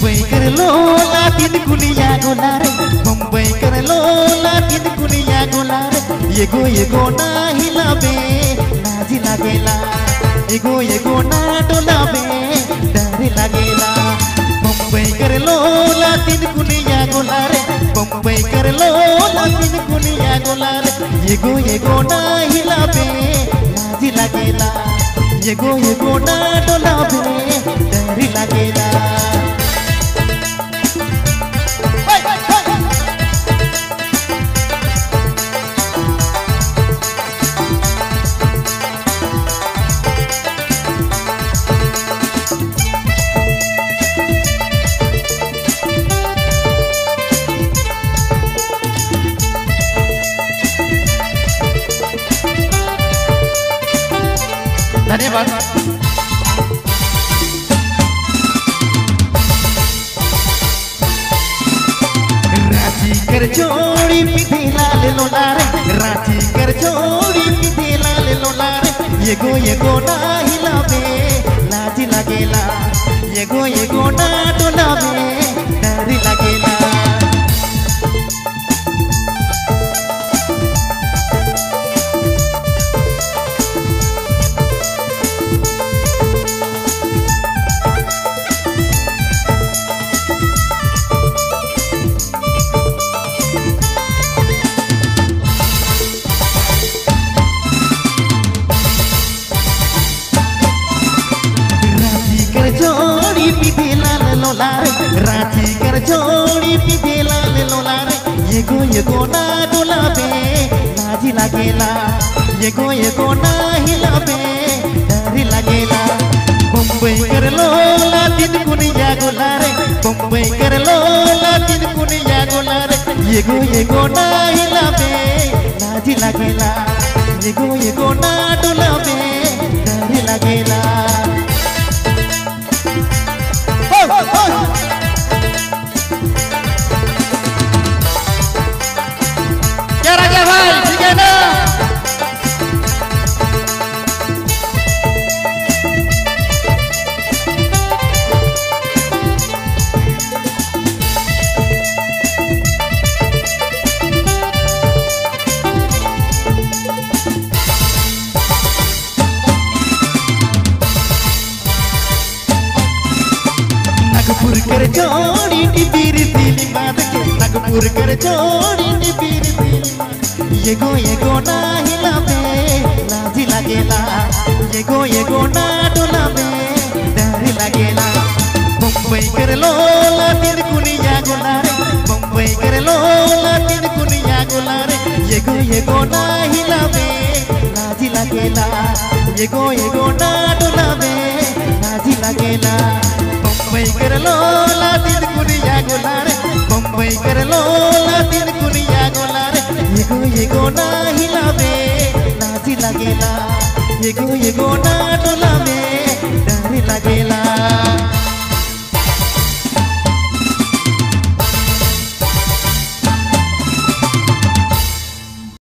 मुंबई कर लोला तीन कुनिया गोला रे मुंबई कर लोला तीन कुनिया गोला रे ये गो ना हिलाबे लाजी लागेला ये गो ना डोलाबे डर लागेला मुंबई कर लोला तीन कुनिया गोला रे मुंबई कर लोला तीन कुनिया गोला रे ये गो ना हिलाबे लाजी लागेला ये गो ना डोलाबे डर लागेला धन्यवाद। रांची कर जोड़ी पीधे लाल लोला रे रांची कर जोड़ी पीधे लाल लोला रे ये गो ना हिलाबे लाज लागेला ये गो ना डोलाबे डर लागेला जोड़ी पीधे लाल लोला रे रांची कर जोड़ी पीधे लाल लोला रे ये गो ना डोलाबे लाजी लागेला ये गो ना हिलाबे डर लागेला मुंबई कर लोला तीन कुनिया गोला रे मुंबई कर लोला तीन कुनिया गोला रे ये गो ना हिलाबे लाजी लागेला ये गो ना डोलाबे डर लागेला क्या राजा भाई ठीक है ना नागपुर कर जोड़ी टिबिर दिली बात के नागपुर कर जोड़ी टिबिर दिली ये गो ना हिलाबे लाजी लागेला ये गो ना डोलाबे डर लागेला मुंबई कर लोला तीन कुनिया गोला रे मुंबई कर लोला तीन कुनिया गोला रे ये गो ना हिलाबे लाजी लागेला ये गो ना डोलाबे लाजी लागेला मुंबई कर लोला तीन कुनिया गोला रे मुंबई कर लोला तीन कुनिया गोला रे ये गो ना हिलाबे लाजी लागेला ये गो ना डोलाबे डर लागेला।